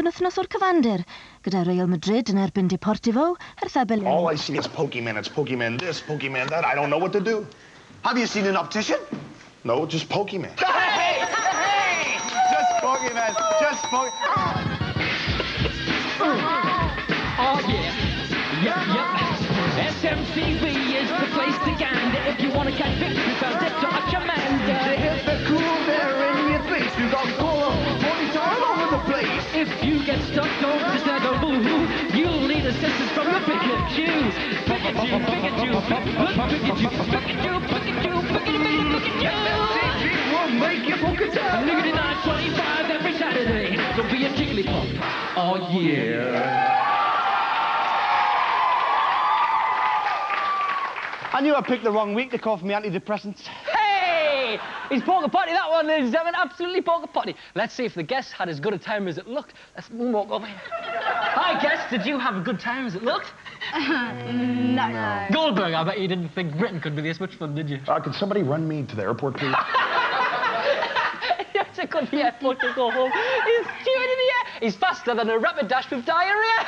penwythnos o'r cyfandir, gyda Real Madrid yn erbyn Deportivo, Hertha. All I see is Pokemon. It's Pokemon this, Pokemon that. I don't know what to do. Have you seen an optician? No, just Pokemon. Hey! Hey! Just Pokemon. Just Pokemon. Oh, yeah. Yep. SMTV is the place to gander if you want to catch victory fast. It's such a man. If they're cool, they're in your face. You got color, bodies all over the place. If you get stuck, don't just go boo-hoo. You'll need assistance from your Pikachu. Pikachu, Pikachu, Pikachu, Pikachu, Pikachu, Pikachu. SMTV will make you book a time. Look at it, 9:25 every Saturday. Don't be a Jigglypuff. Oh, yeah. I knew I picked the wrong week to call for me antidepressants. Hey! He's poker potty, that one, ladies and gentlemen. Absolutely poker potty. Let's see if the guests had as good a time as it looked. Let's walk over here. Hi, guests. Did you have a good time as it looked? No. Goldberg, I bet you didn't think Britain could be this much fun, did you? Can somebody run me to the airport, please? Yes, I could the airport to go home. He's chewing in the air. He's faster than a rapid dash with diarrhea.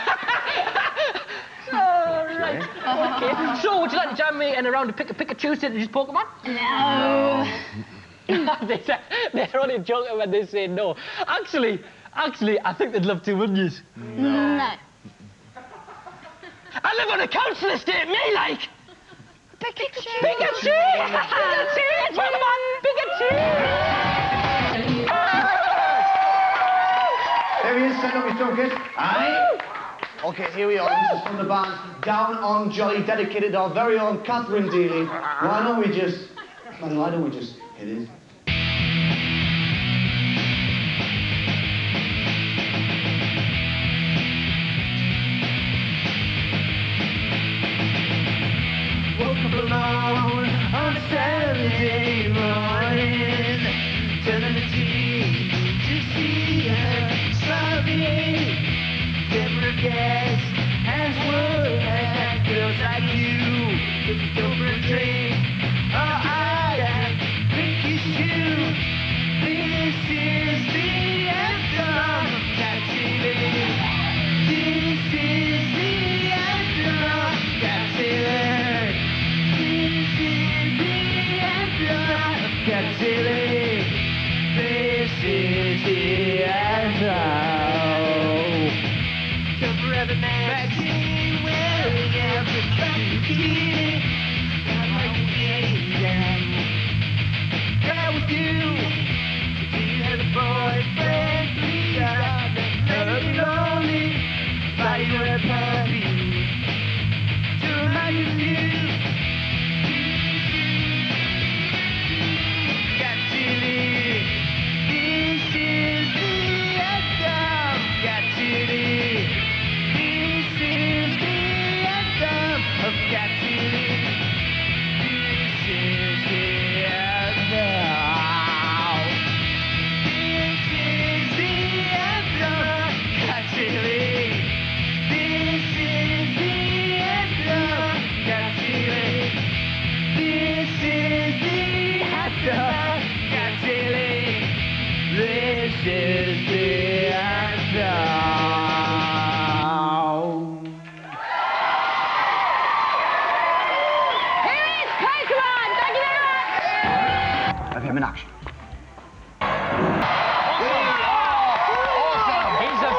All right. Okay. So, would you like to jam me in a round of Pikachu to introduce Pokemon? No. They're only joking when they say no. Actually, I think they'd love to, wouldn't you? No. I live on a council estate, me like. Pikachu! Pikachu! Pikachu! Pokemon! Pikachu! There he is, send up his trumpet. Aye. Okay, here we are. This is from the band Down on Jolly, dedicated to our very own Catherine Dealey. Why don't we just hit it? Woke up alone on Saturday morning, turning the TV to see her smiling. Different guests as well as girls like you. If you go for a drink, or I drink your shoe. This is the anthem of captivity. This is the anthem of captivity. This is the anthem of captivity. This is the anthem. Forever magazine, wearing every bikini. I'm like a girl with you. Do you have a boyfriend? Please, I'm never be lonely. Body with a puppy. To remind you of you. Got to leave. This is the anthem. Got to leave. Of captivity. This is the anthem. This is the anthem of captivity. This is the anthem of captivity. This is the anthem of captivity. This is the anthem. Him in action. Awesome. He's a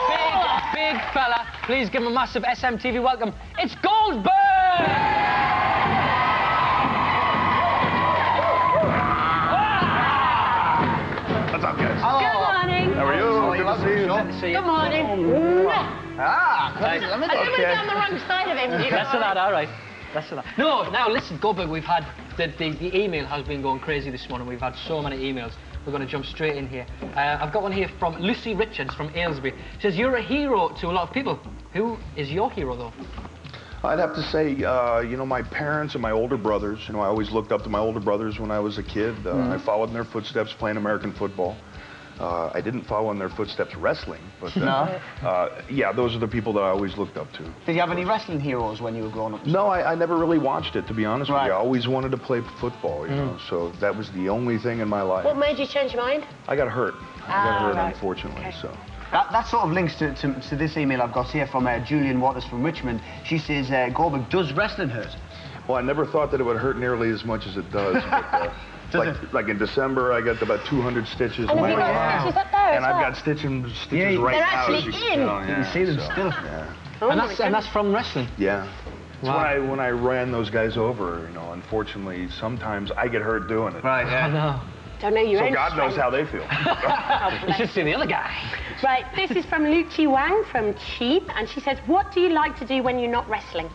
big fella. Please give him a massive SMTV welcome. It's Goldberg! What's up, guys? Good morning. How are you? Good to see you. Good morning. I I went down the wrong side of him. That's a lad, all right. That's a lad. No, now listen, Goldberg, we've had... The email has been going crazy this morning. We've had so many emails. We're going to jump straight in here. I've got one here from Lucy Richards from Aylesbury. She says, you're a hero to a lot of people. Who is your hero, though? I'd have to say, you know, my parents and my older brothers. You know, I always looked up to my older brothers when I was a kid. I followed in their footsteps playing American football. I didn't follow in their footsteps wrestling, but yeah, those are the people that I always looked up to. Did you have any wrestling heroes when you were growing up? No, I never really watched it, to be honest with you. I always wanted to play football, you know, so that was the only thing in my life. What made you change your mind? I got hurt. I got hurt, unfortunately, so. That sort of links to this email I've got here from Julian Waters from Richmond. She says, Goldberg, does wrestling hurt? Well, I never thought that it would hurt nearly as much as it does. But, like in December, I got about 200 stitches. And have you got stitches up there and as well? I've got stitches right They're now. actually as you can in. tell, You can see them still. Yeah. Oh and that's from wrestling. Yeah. So Wow. when I ran those guys over, you know, unfortunately, sometimes I get hurt doing it. Right, yeah. I know. Don't know your So own God knows strength. how they feel. You should see the other guy. Right, this is from Luchi Wang from Cheap, and she says, what do you like to do when you're not wrestling?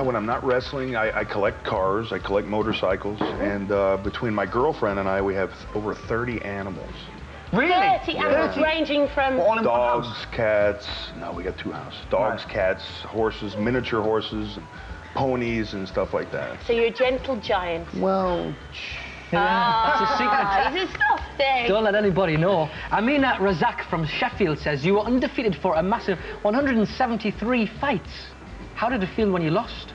When I'm not wrestling, I collect cars, I collect motorcycles, and between my girlfriend and I, we have over 30 animals. Really? 30 animals ranging from... All in one Dogs, house? cats, no, we got 2 houses. Dogs, Right. cats, horses, miniature horses, and ponies, and stuff like that. So you're a gentle giant. Well, That's a secret. He's a soft thing. Don't let anybody know. Amina Razak from Sheffield says, you were undefeated for a massive 173 fights. How did it feel when you lost?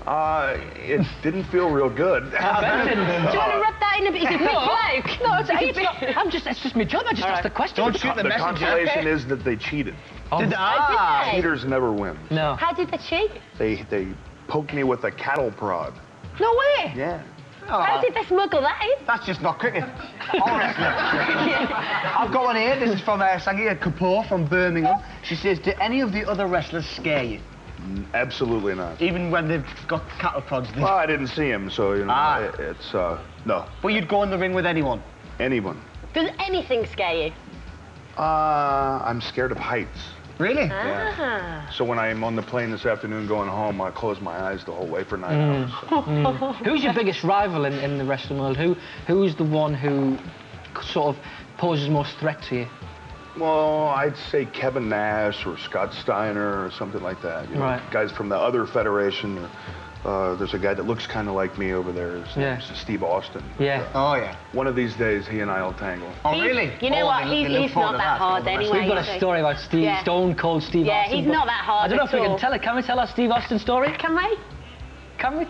it didn't feel real good. Do you want to rub that in a bit? He's a big bloke. No, it's just my job. I just asked the question. Don't shoot the The messenger. consolation is that they cheated. Did they? Cheaters never win. No. How did they cheat? They poked me with a cattle prod. No way. Yeah. How did they smuggle that in? That's just not cricket. All wrestling. I've got one here. This is from Sangeeta Kapoor from Birmingham. She says, do any of the other wrestlers scare you? Absolutely not. Even when they've got cattle prods? Well, I didn't see him, so, you know, it's, no. But you'd go in the ring with anyone? Anyone. Does anything scare you? I'm scared of heights. Really? Ah. So when I'm on the plane this afternoon going home, I close my eyes the whole way for 9 hours. So. Who's your biggest rival in the wrestling world? Who's the one who sort of poses most threat to you? Well, I'd say Kevin Nash or Scott Steiner or something like that. You know, Right. guys from the other federation. There's a guy that looks kind of like me over there. His name's Steve Austin. Yeah. Oh, yeah. One of these days, he and I will tangle. Oh, really? You know what? He's not that hard anyway. We've got a story about Stone Cold Steve Yeah, Austin. he's but not that hard I don't know if we at can all. tell it. Can we tell our Steve Austin story? Can we? Can we?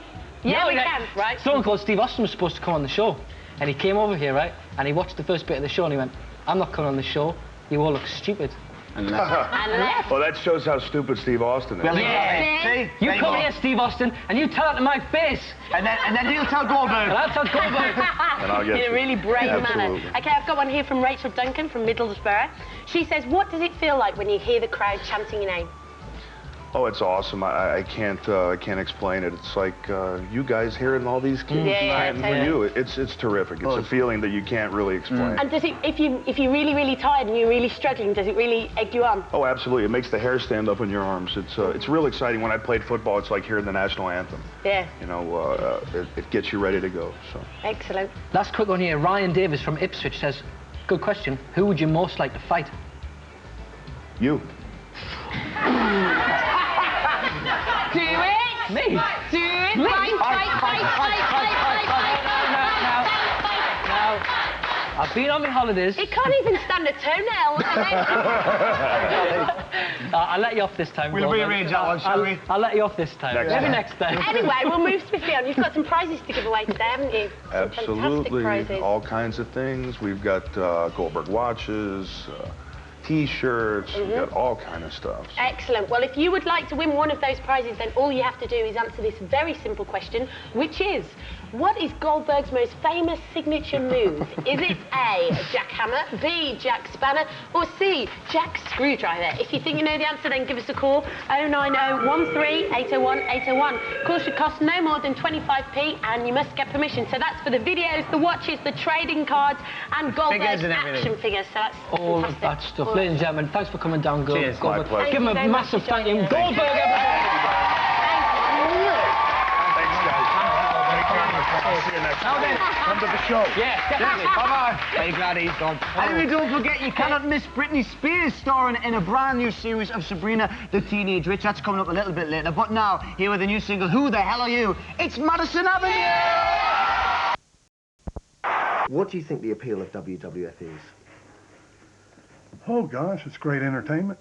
Yeah, No, we can. Right. Stone Cold Steve Austin was supposed to come on the show, and he came over here, right? And he watched the first bit of the show, and he went, "I'm not coming on the show. You all look stupid." And left. Well, that shows how stupid Steve Austin is. Well, Yeah. See? You There come go. here, Steve Austin, and you tell it to my face, And then he'll tell Goldberg. and I'll tell Goldberg. And I'll get In a you. really brave manner. Absolutely. Okay, I've got one here from Rachel Duncan from Middlesbrough. She says, what does it feel like when you hear the crowd chanting your name? Oh, it's awesome. I can't explain it. It's like you guys hearing all these kids chanting for totally. you. It's terrific. It's a feeling that you can't really explain. And does it, if you're really, really tired and you're really struggling, does it really egg you on? Oh, absolutely. It makes the hair stand up on your arms. It's real exciting. When I played football, it's like hearing the national anthem. Yeah. You know, it gets you ready to go. So. Excellent. Last quick one here. Ryan Davis from Ipswich says, "Good question. Who would you most like to fight?" You. Do it! Me? Do it! Fight, Now, I've been on my holidays. It can't even stand a toenail. I'll let you off this time. We'll Goldberg. rearrange that one, shall we? I'll let you off this time. Next Maybe time. next time. Anyway, we'll move swiftly on. You've got some prizes to give away today, haven't you? Some fantastic Absolutely. prizes. All kinds of things. We've got Goldberg watches, T-shirts. We've got all kind of stuff. So. Excellent. Well, if you would like to win one of those prizes, then all you have to do is answer this very simple question, which is, what is Goldberg's most famous signature move? Is it A, jackhammer, B, jack spanner, or C, jack screwdriver? If you think you know the answer, then give us a call, 090 13 801 801. Call should cost no more than 25p, and you must get permission. So that's for the videos, the watches, the trading cards, and Goldberg's Figures and everything. action figures. So that's All of fantastic. that stuff. All Ladies and gentlemen, thanks for coming down, Cheers. Goldberg. My pleasure. Give him a Thank you very much massive for thank you. joining us. Goldberg, everybody! Thanks, guys. I'll see you next time. Come to the show. Yeah, definitely. Bye-bye. Very glad he's gone. Anyway, don't forget, you cannot miss Britney Spears starring in a brand new series of Sabrina the Teenage Witch. That's coming up a little bit later. But now, here with a new single, Who the Hell Are You? It's Madison Avenue! What do you think the appeal of WWF is? Oh gosh, it's great entertainment.